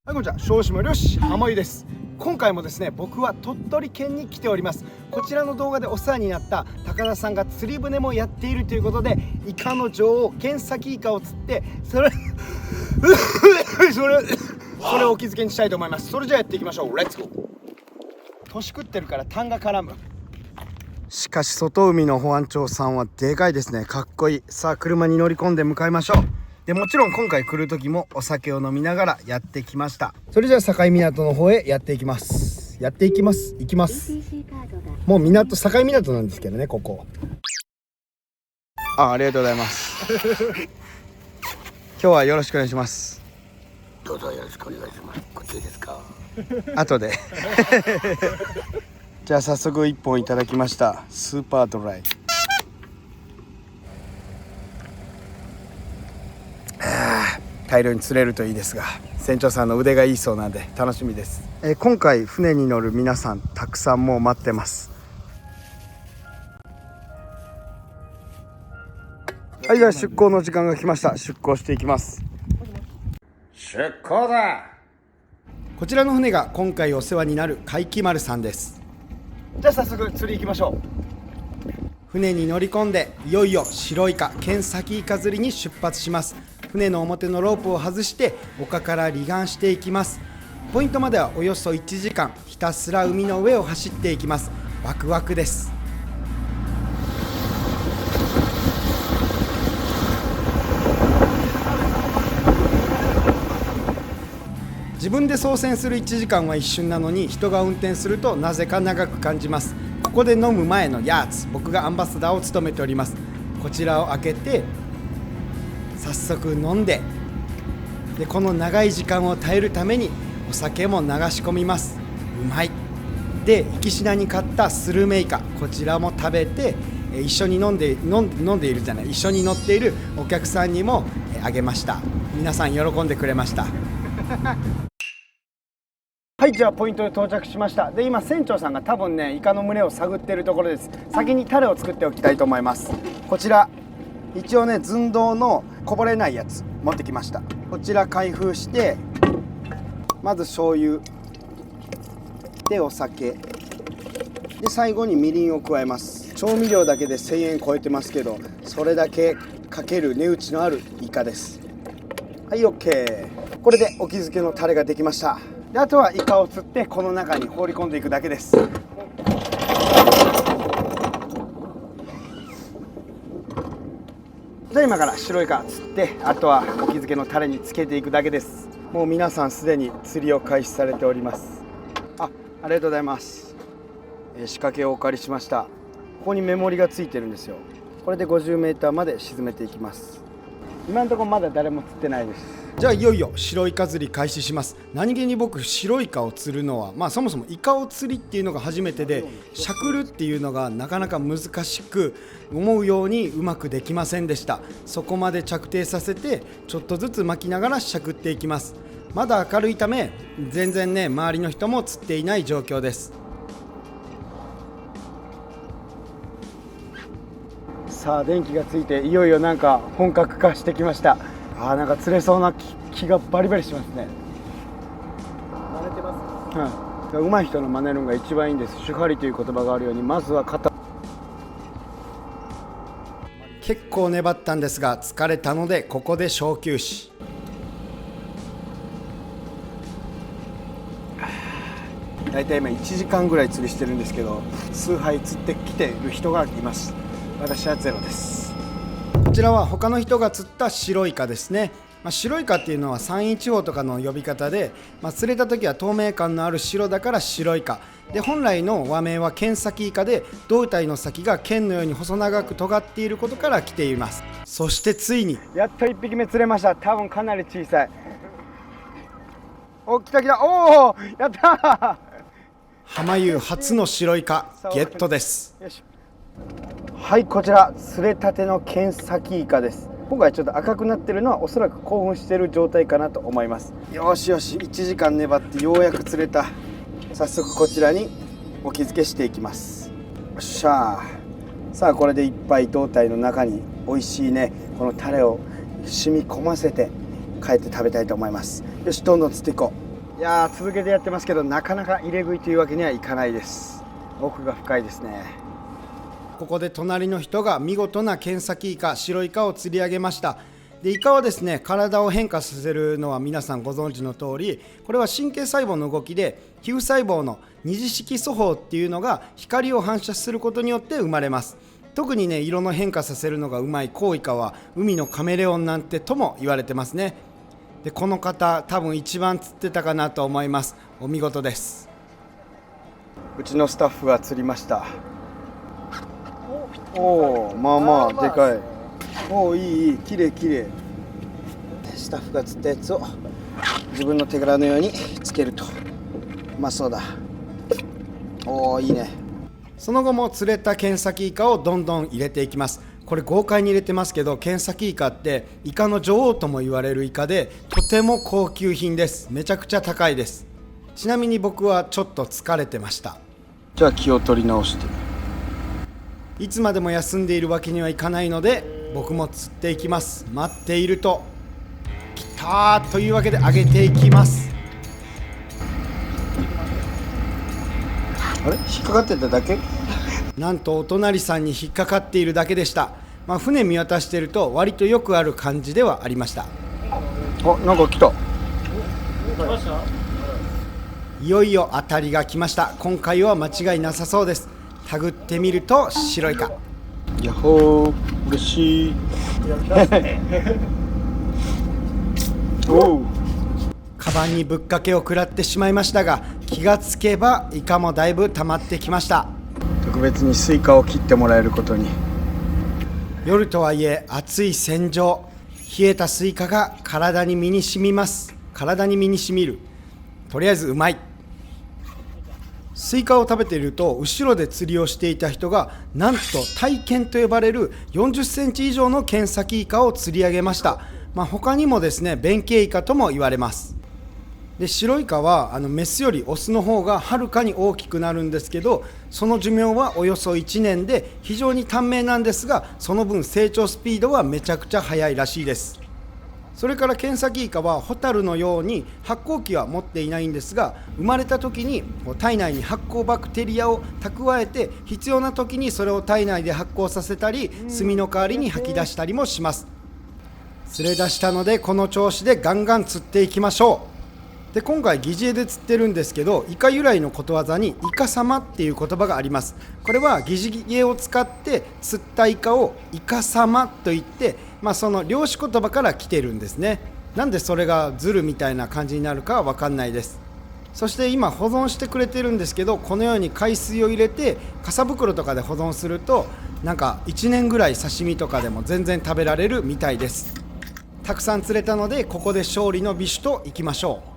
はい、こんにちは。小島漁師浜湯です。今回もですね、僕は鳥取県に来ております。こちらの動画でお世話になった高田さんが釣り船もやっているということで、イカの女王ケンサキイカを釣ってそれをお気づけにしたいと思います。それじゃあやっていきましょう。レッツゴー。年食ってるから痰が絡む。しかし外海の保安庁さんはでかいですね。かっこいい。さあ車に乗り込んで向かいましょう。でもちろん今回来る時もお酒を飲みながらやってきました。それじゃあ境港の方へやっていきます。行きます。もう港、境港なんですけどね、ここ。ありがとうございます今日はよろしくお願いします。どうぞよろしくお願いします。こっちですか。後でじゃあ早速1本いただきました。スーパードライ。大量に釣れるといいですが、船長さんの腕がいいそうなんで楽しみです。今回船に乗る皆さんたくさんもう待ってます。はい、じゃあ出港の時間が来ました。出港していきます。出港だ。こちらの船が今回お世話になる海気丸さんです。じゃあ早速釣り行きましょう。船に乗り込んでいよいよ白イカケンサキイカ釣りに出発します。船の表のロープを外して丘から離岸していきます。ポイントまではおよそ1時間ひたすら海の上を走っていきます。ワクワクです。自分で操船する1時間は一瞬なのに、人が運転するとなぜか長く感じます。ここで飲む前のやつ、僕がアンバサダーを務めております。こちらを開けて早速飲んで、この長い時間を耐えるためにお酒も流し込みます。うまい。で、行きしなに買ったスルメイカ、こちらも食べて、一緒に飲んでいるじゃない、一緒に乗っているお客さんにもあげました。皆さん喜んでくれましたはい、じゃあポイントで到着しました。で、今船長さんが多分ね、イカの群れを探っているところです。先にタレを作っておきたいと思います。こちら一応ね、寸胴のこぼれないやつ持ってきました。こちら開封して、まず醤油でお酒で、最後にみりんを加えます。調味料だけで1000円超えてますけど、それだけかける値打ちのあるイカです。はい、 OK。 これでお気づけのタレができました。で、あとはイカを釣ってこの中に放り込んでいくだけです。じゃあ今から白イカ釣って、あとはお気づけのタレにつけていくだけです。もう皆さんすでに釣りを開始されております。ありがとうございます。仕掛けをお借りしました。ここにメモリがついてるんですよ。これで 50m まで沈めていきます。今のところまだ誰も釣ってないです。じゃあいよいよ白イカ釣り開始します。何気に僕白イカを釣るのは、そもそもイカを釣りっていうのが初めてで、しゃくるっていうのがなかなか難しく、思うようにうまくできませんでした。そこまで着底させてちょっとずつ巻きながらしゃくっていきます。まだ明るいため全然ね、周りの人も釣っていない状況です。さあ電気がついて、いよいよなんか本格化してきました。なんか釣れそうな気がバリバリしますね。慣れてます。上手い人の真似るのが一番いいんです。手張りという言葉があるように、まずは肩。結構粘ったんですが疲れたので、ここで小休止。だいたい今1時間ぐらい釣りしてるんですけど、数杯釣ってきている人がいます。私はゼロです。こちらは他の人が釣った白イカですね。白イカっていうのは山陰地方とかの呼び方で、釣れた時は透明感のある白だから白イカで、本来の和名はケンサキイカで、胴体の先が剣のように細長く尖っていることから来ています。そしてついにやっと1匹目釣れました。多分かなり小さい。お、来た。おお、やった浜湯初の白イカゲットです。よし。はい、こちら釣れたてのケンサキイカです。今回ちょっと赤くなってるのはおそらく興奮している状態かなと思います。よし、1時間粘ってようやく釣れた。早速こちらにお気づけしていきます。よっしゃー。さあこれでいっぱい胴体の中に美味しいね、このタレを染み込ませて帰って食べたいと思います。よし、どんどん釣っていこう。やー、続けてやってますけど、なかなか入れ食いというわけにはいかないです。奥が深いですね。ここで隣の人が見事なケンサキイカ、白イカを釣り上げました。でイカはですね、体を変化させるのは皆さんご存知の通り、これは神経細胞の動きで、皮膚細胞の二次色素胞っていうのが光を反射することによって生まれます。特にね、色の変化させるのがうまいコウイカは海のカメレオンなんてとも言われてますね。でこの方、多分一番釣ってたかなと思います。お見事です。うちのスタッフが釣りました。おお、まあまあでかい。おお、いい、きれいきれい。スタッフが釣ったやつを自分の手柄のようにつけると、うまそうだ。おお、いいね。その後も釣れたケンサキイカをどんどん入れていきます。これ豪快に入れてますけど、ケンサキイカってイカの女王とも言われるイカで、とても高級品です。めちゃくちゃ高いです。ちなみに僕はちょっと疲れてました。じゃあ気を取り直して。いつまでも休んでいるわけにはいかないので、僕も釣っていきます。待っていると、きたーというわけで上げていきます。あれ、引っかかってただけ？なんとお隣さんに引っかかっているだけでした。船見渡していると割とよくある感じではありました。あ、なんか来た。いよいよ当たりが来ました。今回は間違いなさそうです。タグってみると白イカ。やっほー、嬉しい。おう。カバンにぶっかけを食らってしまいましたが、気がつけばイカもだいぶ溜まってきました。特別にスイカを切ってもらえることに。夜とはいえ暑い戦場、冷えたスイカが体に身に染みます。体に身に染みる。とりあえずうまい。スイカを食べていると、後ろで釣りをしていた人がなんと体剣と呼ばれる40センチ以上のケンサキイカを釣り上げました。他にもですね、弁慶イカとも言われます。で白イカはメスよりオスの方がはるかに大きくなるんですけど、その寿命はおよそ1年で非常に短命なんですが、その分成長スピードはめちゃくちゃ速いらしいです。それからケンサキイカはホタルのように発光器は持っていないんですが、生まれた時に体内に発光バクテリアを蓄えて、必要な時にそれを体内で発光させたり、炭の代わりに吐き出したりもします。釣れ出したので、この調子でガンガン釣っていきましょう。で今回疑似餌で釣ってるんですけど、イカ由来のことわざにイカ様っていう言葉があります。これは疑似餌を使って釣ったイカをイカ様と言って、その漁師言葉から来てるんですね。なんでそれがズルみたいな感じになるかは分かんないです。そして今保存してくれてるんですけど、このように海水を入れて傘袋とかで保存すると、なんか1年ぐらい刺身とかでも全然食べられるみたいです。たくさん釣れたので、ここで勝利の美酒といきましょう。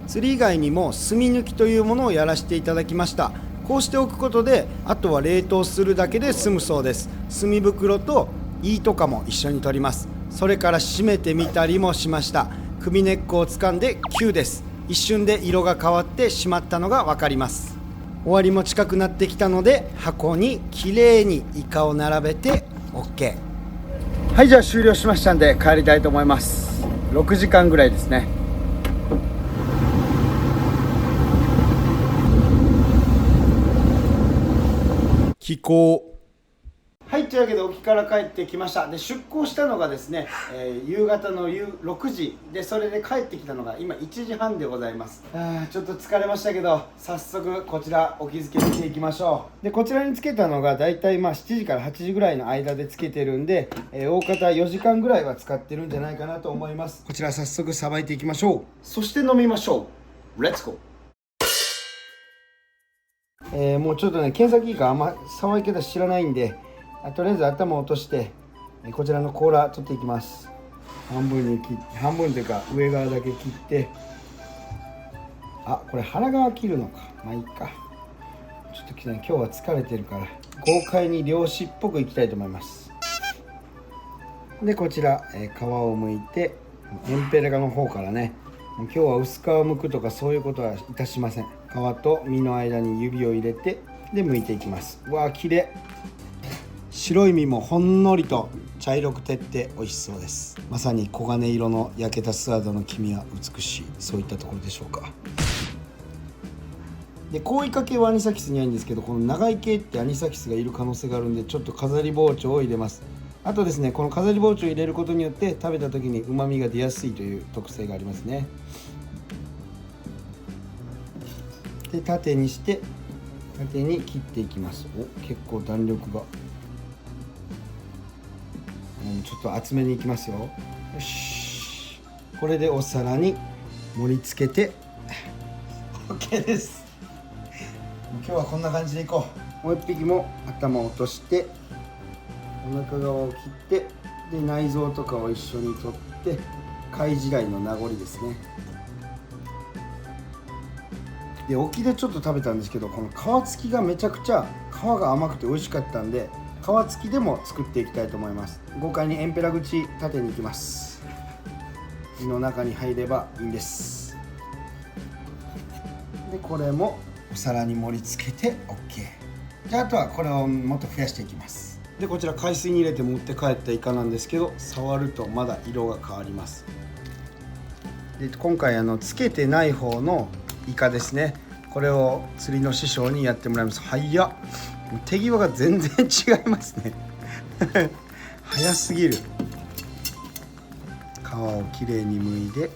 釣り以外にも炭抜きというものをやらせていただきました。こうしておくことで、あとは冷凍するだけで済むそうです。炭袋と胃とかも一緒に取ります。それから締めてみたりもしました。首根っこを掴んで9です。一瞬で色が変わってしまったのが分かります。終わりも近くなってきたので、箱にきれいにイカを並べて OK。 はい、じゃあ終了しましたんで帰りたいと思います。6時間ぐらいですね。気候。はい、というわけで沖から帰ってきました。で出港したのがですね、夕方の6時で、それで帰ってきたのが今1時半でございます。ちょっと疲れましたけど、早速こちら沖漬け見ていきましょう。でこちらにつけたのがだいたい7時から8時ぐらいの間でつけてるんで、大方4時間ぐらいは使ってるんじゃないかなと思います。こちら早速さばいていきましょう。そして飲みましょう。レッツゴー。もうちょっとね、ケンサキイカあんまさばき方知らないんで、とりあえず頭を落として、こちらの甲羅取っていきます。半分に切って、半分というか上側だけ切って、これ腹側切るのか。いいか。ちょっと今日は疲れてるから豪快に漁師っぽくいきたいと思います。でこちら、皮を剥いて、エンペラの方からね、今日は薄皮を剥くとかそういうことはいたしません。皮と身の間に指を入れて、で剥いていきます。うわー、きれい。白い身もほんのりと茶色く照って美味しそうです。まさに黄金色の焼けた素肌の黄身は美しい、そういったところでしょうか。でコウイカ系はアニサキスにないんですけど、この長い系ってアニサキスがいる可能性があるんで、ちょっと飾り包丁を入れます。あとですね、この飾り包丁を入れることによって食べた時に旨味が出やすいという特性がありますね。で縦にして縦に切っていきます。結構弾力が、ちょっと厚めにいきますよ。よし、これでお皿に盛り付けて OK です。今日はこんな感じでいこう。もう一匹も頭を落としてお腹側を切って、で内臓とかを一緒に取って貝地雷の名残ですね。で沖でちょっと食べたんですけど、この皮付きがめちゃくちゃ皮が甘くて美味しかったんで、皮付きでも作っていきたいと思います。豪快にエンペラ口縦にいきます。胃の中に入ればいいんです。でこれもお皿に盛り付けて OK。 じゃああとはこれをもっと増やしていきます。でこちら海水に入れて持って帰ったイカなんですけど、触るとまだ色が変わります。で今回つけてない方のイカですね、これを釣りの師匠にやってもらいます。早っ、手際が全然違いますね早すぎる。皮をきれいに剥いで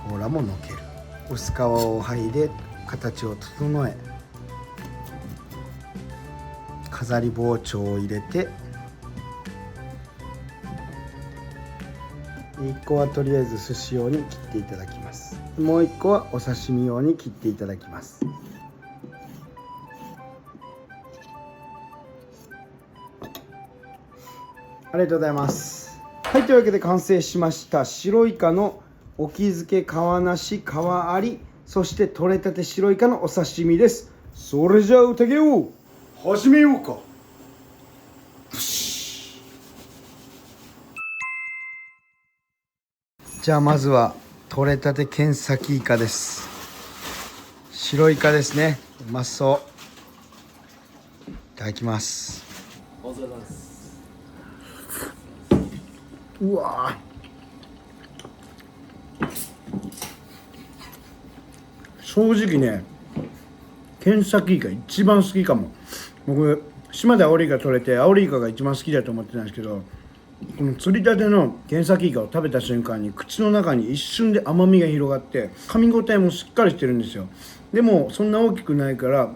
甲羅ものける。薄皮を剥いで形を整え、飾り包丁を入れて、1個はとりあえず寿司用に切っていただきます。もう1個はお刺身用に切っていただきます。ありがとうございます。はい、というわけで完成しました白イカの沖漬け、皮なし、皮あり、そして取れたて白イカのお刺身です。それじゃあ宴を始めようか。じゃあまずは取れたてケンサキイカです。白イカですね、うまそう。いただきます。うわー、正直ねケンサキイカ一番好きかも。僕島でアオリイカ取れてアオリイカが一番好きだと思ってたんですけど、この釣りたてのケンサキイカを食べた瞬間に口の中に一瞬で甘みが広がって噛み応えもしっかりしてるんですよ。でもそんな大きくないから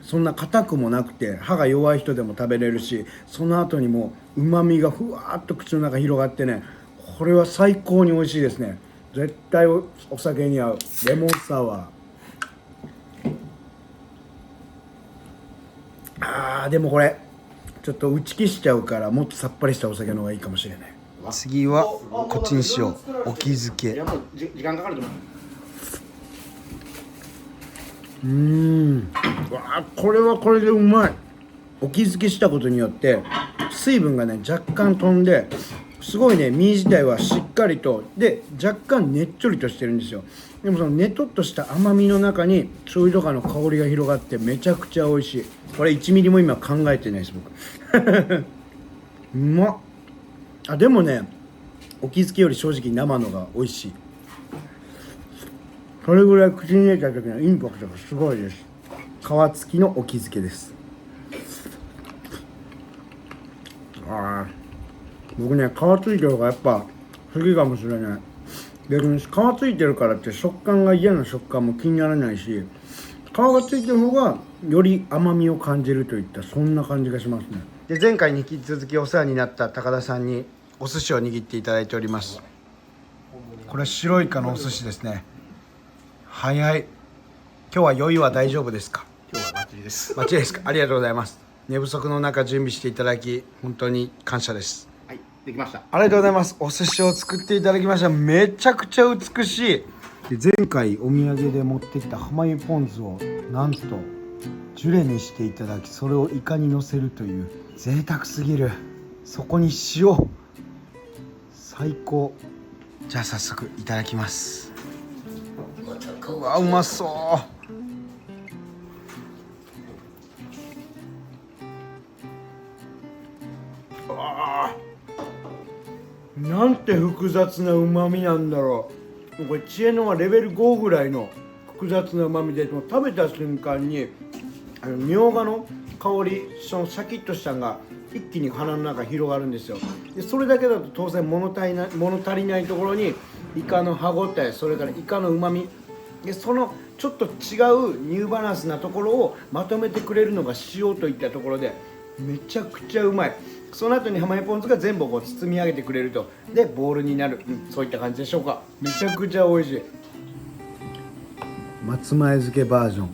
そんな硬くもなくて歯が弱い人でも食べれるし、その後にもうまみがふわーっと口の中広がってね、これは最高に美味しいですね。絶対お酒に合うレモンサワー。でもこれちょっと打ち消しちゃうからもっとさっぱりしたお酒の方がいいかもしれない。次はこっちにしよう。沖漬け。いやもう時間かかると思う。これはこれでうまい。沖漬けしたことによって水分がね若干飛んで、すごいね身自体はしっかりとで若干ねっちょりとしてるんですよ。でもそのねとっとした甘みの中に醤油とかの香りが広がってめちゃくちゃ美味しい。これ1ミリも今考えてないです僕うまっ。でもね沖漬けより正直生のが美味しい。それぐらい口に入れた時のインパクトがすごいです。皮付きの沖漬けです。僕ね皮付いてる方がやっぱ好きかもしれない。逆に皮付いてるからって食感が嫌な食感も気にならないし、皮が付いてる方がより甘みを感じるといったそんな感じがしますね。で前回に引き続きお世話になった高田さんにお寿司を握っていただいております。これは白イカのお寿司ですね。早い。今日は酔いは大丈夫ですか？今日はバッチリです。バッチリですか？ありがとうございます。寝不足の中準備していただき本当に感謝です。はい、できました。ありがとうございます。お寿司を作っていただきました。めちゃくちゃ美しい。で前回お土産で持ってきた浜湯ポン酢をなんとジュレにしていただき、それをイカにのせるという贅沢すぎる。そこに塩、最高。じゃあ早速いただきます。うわうまそう。なんて複雑な旨味なんだろう。これ知恵のはレベル5ぐらいの複雑な旨味で、もう食べた瞬間にみょうがの香り、そのシャキッとしたのが一気に鼻の中広がるんですよ。でそれだけだと当然物足りないところにイカの歯ごたえ、それからイカの旨味で、そのちょっと違うニューバランスなところをまとめてくれるのが塩といったところでめちゃくちゃうまい。その後に浜江ポン酢が全部こう包み上げてくれると、でボールになる、そういった感じでしょうか。めちゃくちゃ美味しい。松前漬けバージョン。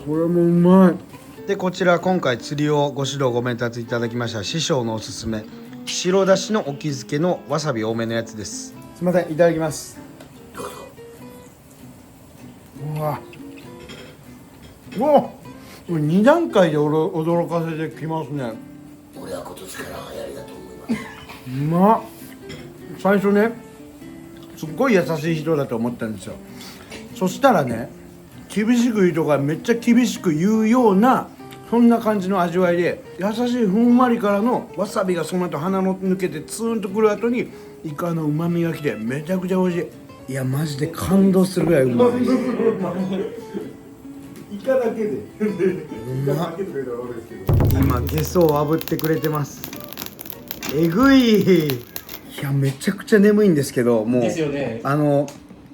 これもうまい。でこちら今回釣りをご指導ご鞭撻いただきました師匠のおすすめ白だしの沖漬けのわさび多めのやつです。すいません、いただきます。うわこれ2段階で驚かせてきますね。俺は今年から流行りだと思います。うまっ。最初ねすっごい優しい人だと思ったんですよ。そしたらね、厳しく言うとかめっちゃ厳しく言うようなそんな感じの味わいで、優しいふんわりからのわさびがその後鼻の抜けてツーンとくる後にイカのうまみがきてめちゃくちゃ美味しい。いやマジで感動するぐらいうまい。イカだけで。イカだけで今ゲソを炙ってくれてます。えぐい。いやめちゃくちゃ眠いんですけど、もうですよね。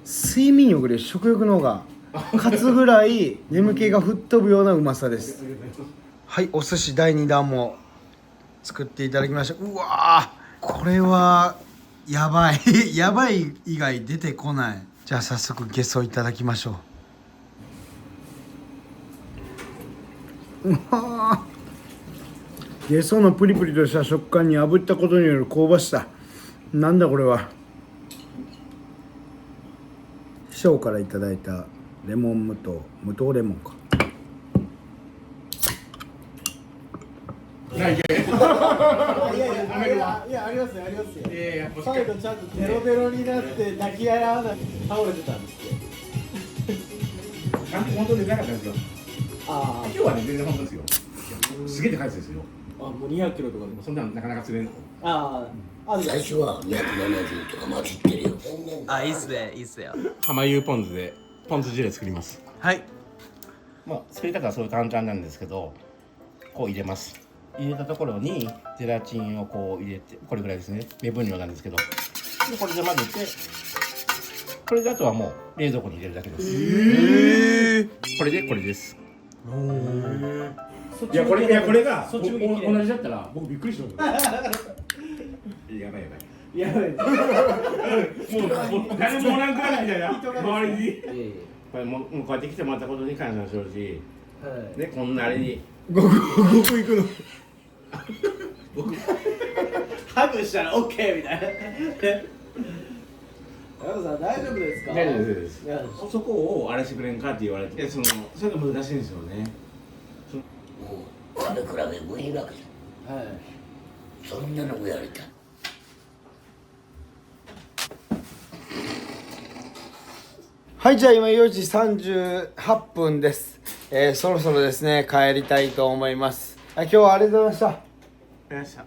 睡眠欲で食欲の方が勝つぐらい眠気が吹っ飛ぶようなうまさです。はい、お寿司第2弾も作っていただきました。うわー、これはやばいやばい以外出てこない。じゃあ早速ゲソいただきましょう。うわー、ゲソのプリプリとした食感に炙ったことによる香ばしさ、なんだこれは。師匠からいただいたレモン無糖レモンか。いやありますよ。最後ちゃんとデロデロになって泣きやな倒れてたんですって。本当になかったんですよ。あ今日はね全然本当ですよ。すげえ高いですよ。あ、もう200キロとかでも。そんなのなかなか釣れんの。最初は270とか混じってるよ。あ、いいっすね、いいっすよ。浜湯ポン酢でポン酢ジュレ作ります。はい。まあ作り方はすごい簡単なんですけど、こう入れます。入れたところにゼラチンをこう入れて、これぐらいですね。目分量なんですけど、でこれで混ぜて、これであとはもう冷蔵庫に入れるだけです。これです。いやこれが同じだったら僕びっくりしますやばい。もう誰もおらんくなるみたいな周りに。これもうこうやって来てもらったことに感謝するし、ね、こんなあれにごく行くの。ハグしたら OK みたいな。山田さん大丈夫ですか？大丈夫です。そこをあれしてくれんかって言われて、それが難しいんですよね。もう食べ比べ無理わけじゃん。そんなのもやりたい。はい、じゃあ今4時38分です。そろそろですね帰りたいと思います。今日はありがとうございました。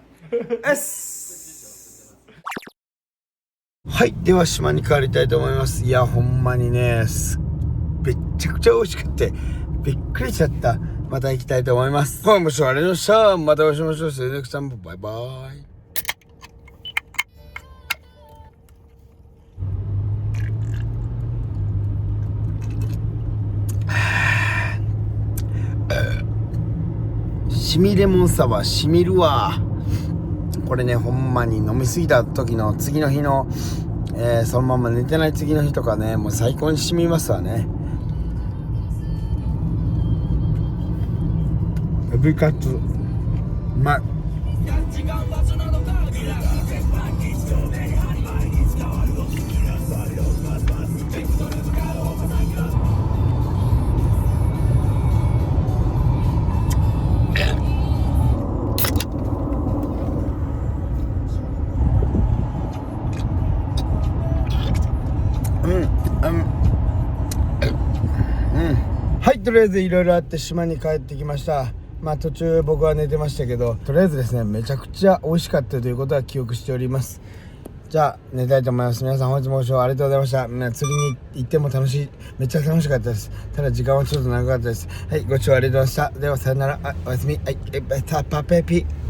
はい、では島に帰りたいと思います。いやほんまにねめっちゃくちゃ美味しくてびっくりしちゃった。また行きたいと思います。はい、もしありがとうございました。またお会いしましょう。それではさんバイバイ。しみレモンサワーしみるわ。これねほんまに飲みすぎた時の次の日の、そのまま寝てない次の日とかねもう最高にしみますわね。エビカツうまい。はい、とりあえずいろいろあって島に帰ってきました。まあ途中僕は寝てましたけど、とりあえずですねめちゃくちゃ美味しかったということは記憶しております。じゃあ寝たいと思います。皆さん本日もご視聴ありがとうございました。釣りに行ってもめっちゃ楽しかったです。ただ時間はちょっと長かったです。はい、ご視聴ありがとうございました。ではさよなら。おやすみ。はい、パペピ。